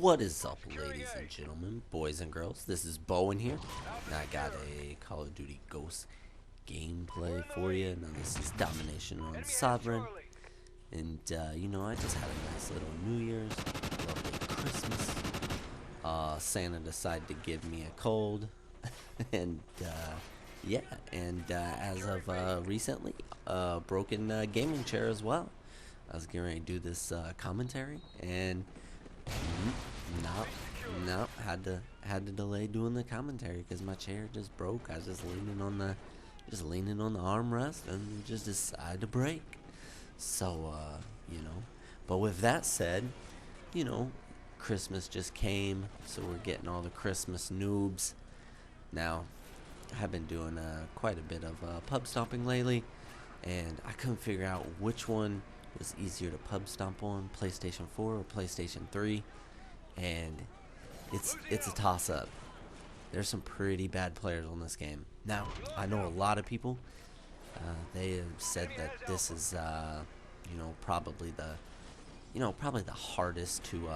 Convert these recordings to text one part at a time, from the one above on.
What is up, ladies and gentlemen, boys and girls? This is Bowen here, and I got a Call of Duty Ghost gameplay for you. Now, this is Domination on Sovereign, and I just had a nice little New Year's, lovely Christmas. Santa decided to give me a cold, and as of recently, broken gaming chair as well. I was getting ready to do this commentary, and no, had to delay doing the commentary because my chair just broke. I was just leaning on the armrest and just decided to break. So but with that said, Christmas just came, so we're getting all the Christmas noobs. Now, I have been doing quite a bit of pub stomping lately, and I couldn't figure out which one was easier to pub stomp on, PlayStation 4 or PlayStation 3, and it's a toss-up. There's some pretty bad players on this game. Now, I know a lot of people, they have said that this is, probably the hardest to,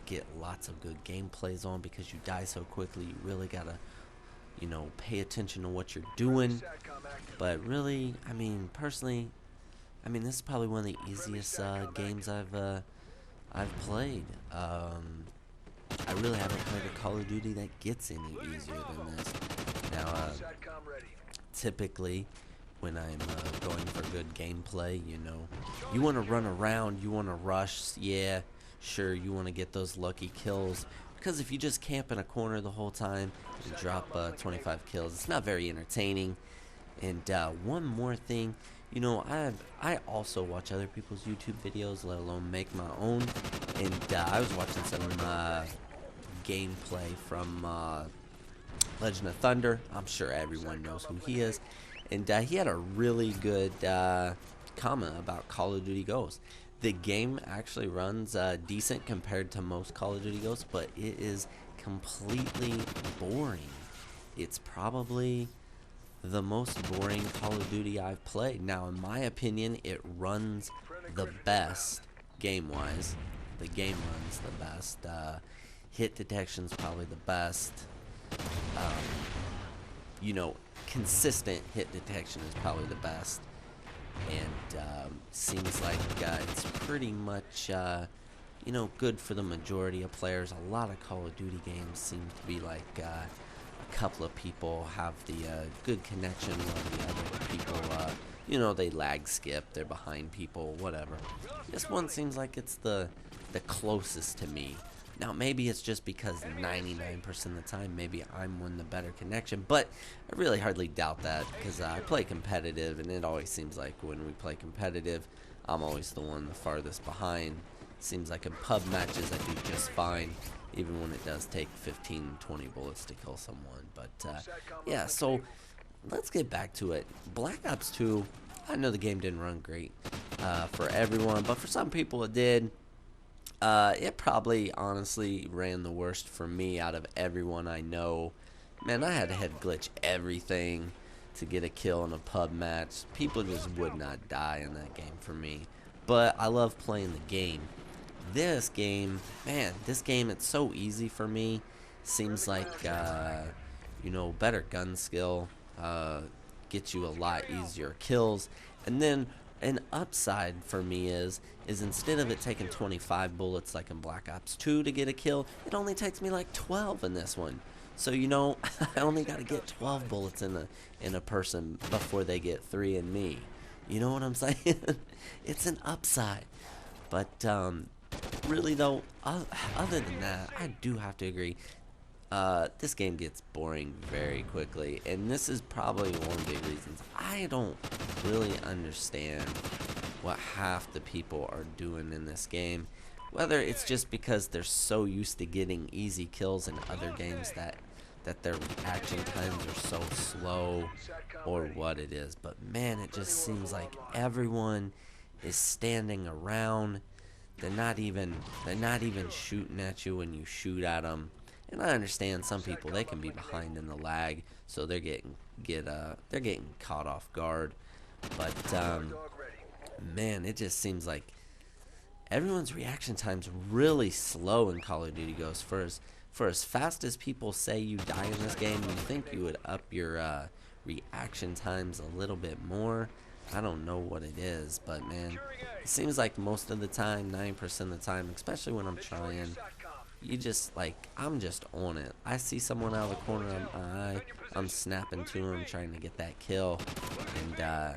get lots of good gameplays on because you die so quickly. You really gotta, pay attention to what you're doing. But really, personally, this is probably one of the easiest games I've played. I really haven't played a Call of Duty that gets any easier than this. Now, typically, when I'm going for good gameplay, you want to run around, you want to rush, yeah, sure, you want to get those lucky kills. Because if you just camp in a corner the whole time and drop 25 kills, it's not very entertaining. And one more thing, I also watch other people's YouTube videos, let alone make my own. And I was watching some gameplay from Legend of Thunder. I'm sure everyone knows who he is. And he had a really good comment about Call of Duty Ghosts. The game actually runs decent compared to most Call of Duty Ghosts, but it is completely boring. It's probably the most boring Call of Duty I've played. Now, in my opinion, it runs the best game-wise. The game runs the best. Hit detection's probably the best. Consistent hit detection is probably the best. And seems like it's pretty much, good for the majority of players. A lot of Call of Duty games seem to be like a couple of people have the good connection while the other people, they lag skip, they're behind people, whatever. This one seems like it's the closest to me. Now, maybe it's just because 99% of the time, maybe I'm one the better connection, but I really hardly doubt that because I play competitive, and it always seems like when we play competitive, I'm always the one the farthest behind. Seems like in pub matches, I do just fine, even when it does take 15, 20 bullets to kill someone. But, yeah, so let's get back to it. Black Ops 2, I know the game didn't run great for everyone, but for some people it did. It probably honestly ran the worst for me out of everyone I know. Man, I had to head glitch everything to get a kill in a pub match. People just would not die in that game for me. But I love playing the game. This game, it's so easy for me. Seems like, better gun skill, gets you a lot easier kills. And then an upside for me is instead of it taking 25 bullets like in Black Ops 2 to get a kill, it only takes me like 12 in this one. So, I only got to get 12 bullets in a person before they get 3 in me. You know what I'm saying? It's an upside. But, really though, other than that, I do have to agree. This game gets boring very quickly, and this is probably one of the big reasons. I don't really understand what half the people are doing in this game. Whether it's just because they're so used to getting easy kills in other games that their reaction times are so slow, or what it is. But man, it just seems like everyone is standing around. They're not even shooting at you when you shoot at them. And I understand some people, they can be behind in the lag, so they're getting caught off guard. But man, it just seems like everyone's reaction time's really slow in Call of Duty Ghosts. For as fast as people say you die in this game, you think you would up your reaction times a little bit more. I don't know what it is, but man, it seems like most of the time, 9% of the time, especially when I'm trying, you just, like, I'm just on it. I see someone out of the corner of my eye, I'm snapping to them, trying to get that kill, and,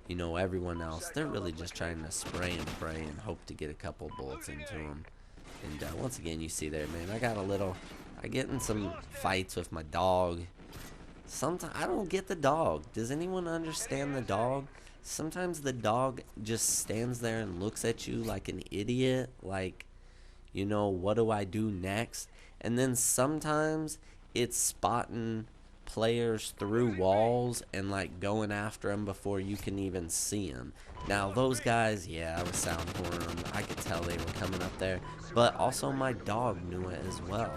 you know, everyone else, they're really just trying to spray and pray and hope to get a couple bullets into them. And once again, you see there, man, I get in some fights with my dog. Sometimes I don't get the dog. Does anyone understand the dog? Sometimes the dog just stands there and looks at you like an idiot, like, you know, what do I do next? And then sometimes it's spotting players through walls and like going after them before you can even see them. Now those guys, yeah, I was sound horning them. I could tell they were coming up there, but also my dog knew it as well.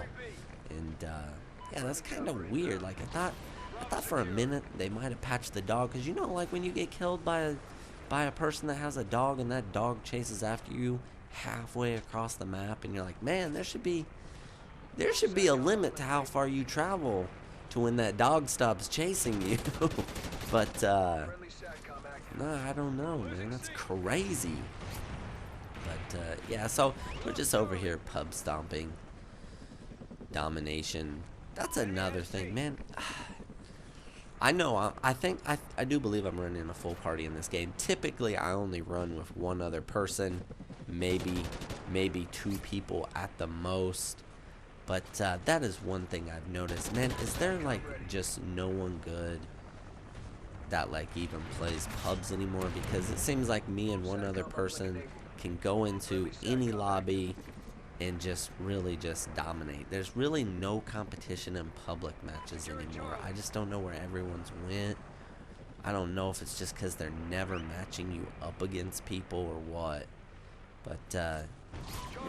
And yeah, that's kind of weird. Like I thought for a minute they might have patched the dog, because you know, like when you get killed by a person that has a dog and that dog chases after you halfway across the map, and you're like, man, there should be a limit to how far you travel to when that dog stops chasing you. But no, I don't know, man, that's crazy. But yeah, so we're just over here pub stomping. Domination, that's another thing, man. I know, I do believe I'm running a full party in this game. Typically I only run with one other person, maybe two people at the most. But that is one thing I've noticed. Man, is there like just no one good that like even plays pubs anymore? Because it seems like me and one other person can go into any lobby and just really just dominate. There's really no competition in public matches anymore. I just don't know where everyone's went. I don't know if it's just because they're never matching you up against people or what. But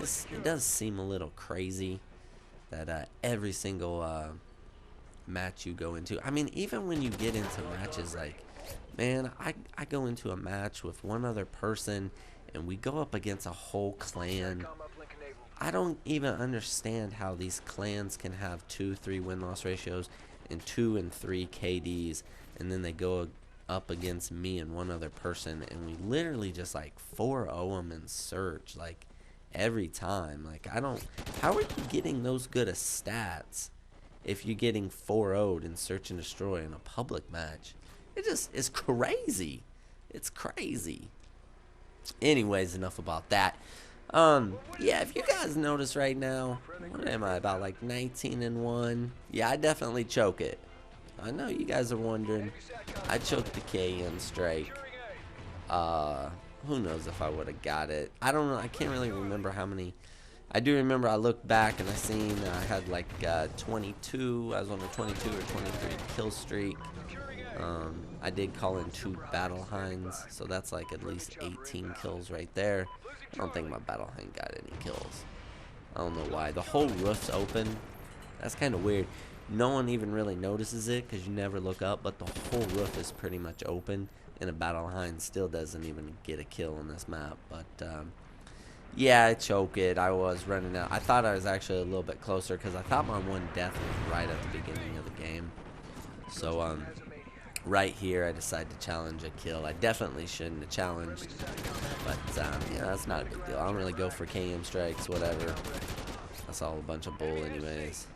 it does seem a little crazy that every single match you go into, I mean, even when you get into matches, like, man, I go into a match with one other person and we go up against a whole clan. I don't even understand how these clans can have 2-3 win-loss ratios and 2 and 3 KDs, and then they go up against me and one other person, and we literally just like 4-0 them in search, like every time. Like, how are you getting those good of stats if you're getting 4-0'd in search and destroy in a public match? It just is crazy. It's crazy. Anyways, enough about that. Yeah, if you guys notice right now, what am I, about like 19-1? Yeah, I definitely choke it. I know you guys are wondering. I choked the KM strike. Who knows if I would have got it. I don't know. I can't really remember how many. I do remember I looked back and I seen I had like 22. I was on a 22 or 23 kill streak. I did call in 2 battle hinds, so that's like at least 18 kills right there. I don't think my battle hind got any kills. I don't know why. The whole roof's open. That's kind of weird. No one even really notices it because you never look up, but the whole roof is pretty much open, and a battle hind still doesn't even get a kill on this map. But yeah, I choke it. I was running out. I thought I was actually a little bit closer because I thought my one death was right at the beginning of the game. So right here I decided to challenge a kill. I definitely shouldn't have challenged, but yeah, that's not a big deal. I don't really go for KM strikes, whatever. That's all a bunch of bull anyways.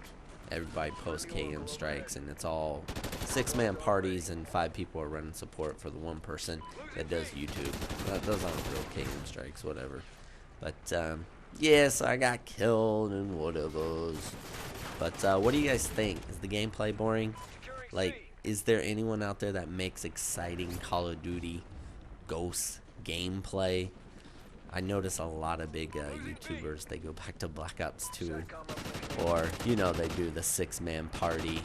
Everybody posts KM strikes, and it's all 6-man parties, and 5 people are running support for the one person that does YouTube. Those aren't real KM strikes, whatever. But yes, I got killed and whatever. But what do you guys think? Is the gameplay boring? Like, is there anyone out there that makes exciting Call of Duty Ghosts gameplay? I notice a lot of big YouTubers, they go back to Black Ops 2, or, you know, they do the 6-man party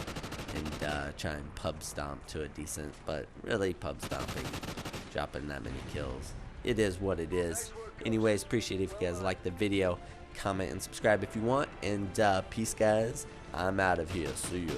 and try and pub stomp to a decent, but really pub stomping, dropping that many kills. It is what it is. Anyways, appreciate it if you guys like the video. Comment and subscribe if you want, and peace, guys. I'm out of here. See ya.